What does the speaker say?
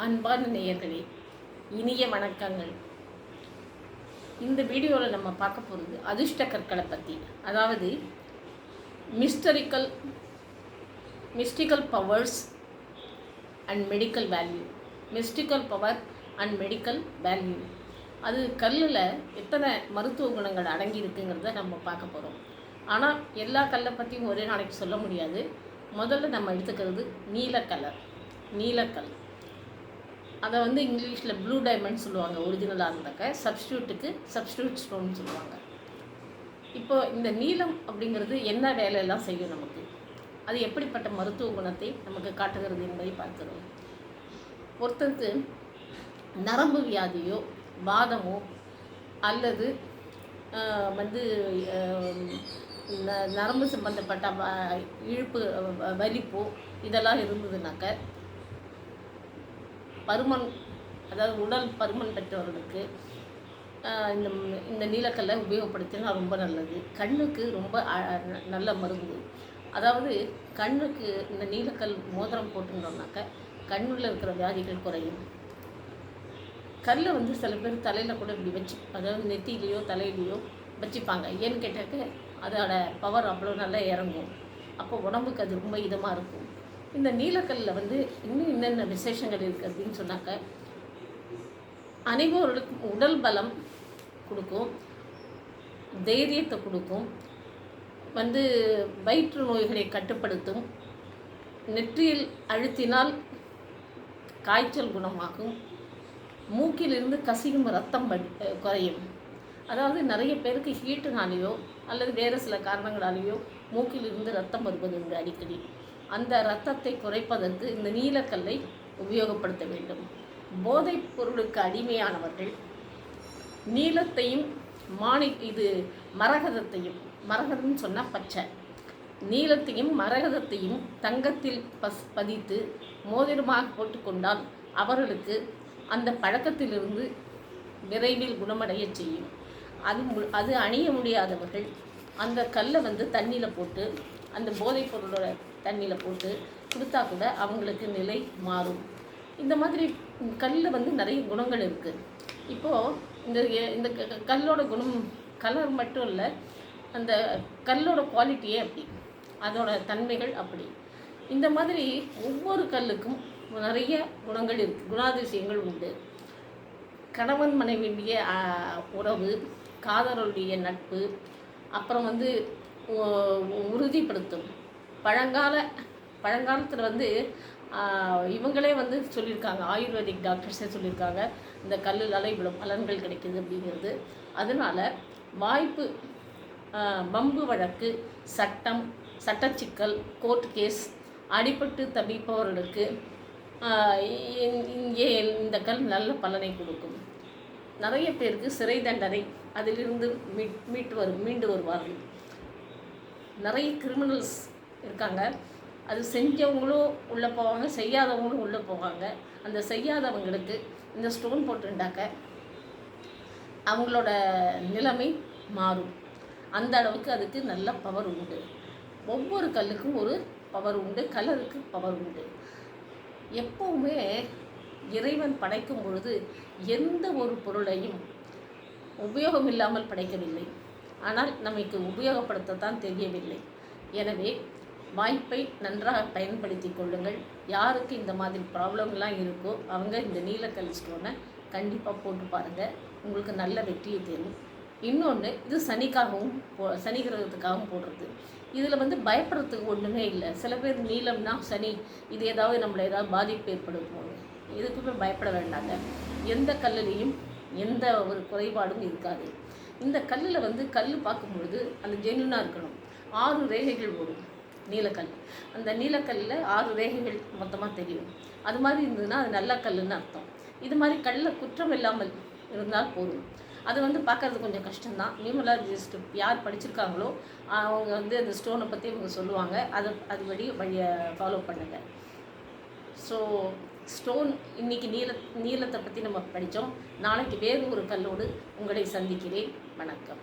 அன்பான நேயர்களே, இனிய வணக்கங்கள். இந்த வீடியோவில் நம்ம பார்க்க போகிறது அதிர்ஷ்ட கற்களை பற்றி. அதாவது mystical powers and medical value. Mystical power and medical value, அது கல்லில் எத்தனை மருத்துவ குணங்கள் அடங்கி இருக்குங்கிறத நம்ம பார்க்க போகிறோம். ஆனால் எல்லா கல்லை பற்றியும் ஒரே நாளைக்கு சொல்ல முடியாது. முதல்ல நம்ம எடுத்துக்கிறது நீலக்கல். அதை இங்கிலீஷில் ப்ளூ டைமண்ட் சொல்லுவாங்க. ஒரிஜினலாக இருந்தாக்க சப்ஸ்டியூட் ஸ்டோன் சொல்லுவாங்க. இப்போது இந்த நீலம் அப்படிங்கிறது என்ன வேலையெல்லாம் செய்யும் நமக்கு, அது எப்படிப்பட்ட மருத்துவ குணத்தை நமக்கு காட்டுகிறது என்பதை பார்க்கிறோம். ஒருத்தருக்கு நரம்பு வியாதியோ வாதமோ அல்லது நரம்பு சம்பந்தப்பட்ட இழுப்பு வலிப்போ இதெல்லாம் இருந்ததுனாக்க, பருமன், அதாவது உடல் பருமன் பெற்றவர்களுக்கு இந்த நீலக்கல்லை உபயோகப்படுத்தினா ரொம்ப நல்லது. கண்ணுக்கு ரொம்ப நல்ல மருந்து. அதாவது கண்ணுக்கு இந்த நீலக்கல் மோதிரம் போட்டுருந்தோம்னாக்க கண்ணில் இருக்கிற வியாதிகள் குறையும். கல்லை சில பேர் தலையில் கூட இப்படி வச்சு, அதாவது நெத்திலேயோ தலையிலையோ வச்சுப்பாங்க. ஏன்னு கேட்டாக்க அதோட பவர் அவ்வளோ நல்லா இறங்கும். அப்போ உடம்புக்கு அது ரொம்ப இதமாக இருக்கும். இந்த நீலக்கல்லில் இன்னும் என்னென்ன விசேஷங்கள் இருக்குது அப்படின்னு சொன்னாக்க, அனைவருக்கும் உடல் பலம் கொடுக்கும், தைரியத்தை கொடுக்கும், வயிற்று நோய்களை கட்டுப்படுத்தும், நெற்றியில் அழுத்தினால் காய்ச்சல் குணமாகும், மூக்கிலிருந்து கசியும் ரத்தம் குறையும். அதாவது நிறைய பேருக்கு ஹீட்டுனாலேயோ அல்லது வேறு சில காரணங்களாலேயோ மூக்கிலிருந்து ரத்தம் வருவது உண்டு அடிக்கடி. அந்த இரத்தத்தை குறைப்பதற்கு இந்த நீலக்கல்லை உபயோகப்படுத்த வேண்டும். போதைப் பொருளுக்கு அடிமையானவர்கள் நீலத்தையும் மரகதம் சொன்னால் பச்சை, நீலத்தையும் மரகதத்தையும் தங்கத்தில் பதித்து மோதிரமாக போட்டுக்கொண்டால் அவர்களுக்கு அந்த பழக்கத்திலிருந்து விரைவில் குணமடைய செய்யும். அது அணிய முடியாதவர்கள் அந்த கல்லை தண்ணியில் போட்டு, அந்த போதைப் பொருளோட தண்ணியில் போட்டு கொடுத்தா கூட அவங்களுக்கு நிலை மாறும். இந்த மாதிரி கல்லில் நிறைய குணங்கள் இருக்குது. இப்போது இந்த கல்லோட குணம் கலர் மட்டும் இல்லை, அந்த கல்லோட குவாலிட்டியே அப்படி, அதோட தன்மைகள் அப்படி. இந்த மாதிரி ஒவ்வொரு கல்லுக்கும் நிறைய குணங்கள் இருக்குது, குணாதிசயங்கள் உண்டு. கணவன் மனைவியுடைய உறவு, காதலுடைய நட்பு, அப்புறம் உறுதிப்படுத்தும். பழங்காலத்தில் இவங்களே சொல்லியிருக்காங்க, ஆயுர்வேதிக் டாக்டர்ஸே சொல்லியிருக்காங்க, இந்த கல்லுலால் இவ்வளோ பலன்கள் கிடைக்குது அப்படிங்கிறது. அதனால் வாய்ப்பு, வம்பு வழக்கு, சட்டச்சிக்கல், கோர்ட் கேஸ், அடிபட்டு தவிப்பவர்களுக்கு இங்கே இந்த கல் நல்ல பலனை கொடுக்கும். நிறைய பேருக்கு சிறை தண்டனை, அதிலிருந்து மீண்டு வருவார்கள். நிறைய கிரிமினல்ஸ் இருக்காங்க, அது செஞ்சவங்களும் உள்ளே போவாங்க, செய்யாதவங்களும் உள்ளே போவாங்க. அந்த செய்யாதவங்களுக்கு இந்த ஸ்டோன் போட்டுண்டாக்க அவங்களோட நிலைமை மாறும். அந்த அளவுக்கு அதுக்கு நல்ல பவர் உண்டு. ஒவ்வொரு கல்லுக்கும் ஒரு பவர் உண்டு, கலருக்கு பவர் உண்டு. எப்போவுமே இறைவன் படைக்கும் பொழுது எந்த ஒரு பொருளையும் உபயோகம் இல்லாமல் படைக்கவில்லை, ஆனால் நமக்கு உபயோகப்படுத்தத்தான் தெரியவில்லை. எனவே வாய்ப்பை நன்றாக பயன்படுத்தி கொள்ளுங்கள். யாருக்கு இந்த மாதிரி ப்ராப்ளம்லாம் இருக்கோ அவங்க இந்த நீலக்கல் ஸ்டோனை கண்டிப்பாக போட்டு பாருங்கள், உங்களுக்கு நல்ல வெற்றியை தரும். இன்னொன்று, இது சனி கிரகத்துக்காகவும் போடுறது. இதில் பயப்படுறதுக்கு ஒன்றுமே இல்லை. சில பேர் நீலம்னா சனி, இது ஏதாவது நம்மளை ஏதாவது பாதிப்பு ஏற்படுத்தும், இதுக்குமே பயப்பட வேண்டாங்க. எந்த கல்லுலேயும் எந்த ஒரு குறைபாடும் இருக்காது. இந்த கல்லில் கல் பார்க்கும்பொழுது அந்த ஜென்யூனாக இருக்கணும். 6 ரேகைகள் வரும் நீலக்கல். அந்த நீலக்கல்லில் 6 ரேகைகள் மொத்தமாக தெரியும். அது மாதிரி இருந்ததுன்னா அது நல்ல கல்லுன்னு அர்த்தம். இது மாதிரி கல்லில் குற்றம் இல்லாமல் இருந்தால் போதும். அது பார்க்குறது கொஞ்சம் கஷ்டம்தான். நியூமராலஜிஸ்ட் யார் படிச்சிருக்காங்களோ அவங்க அந்த ஸ்டோனை பற்றி இவங்க சொல்லுவாங்க. அதுபடி வழியை ஃபாலோ பண்ணுங்கள். ஸோ ஸ்டோன் இன்றைக்கி நீலத்தை பற்றி நம்ம படித்தோம். நாளைக்கு வேறு ஒரு கல்லோடு உங்களை சந்திக்கிறேன். வணக்கம்.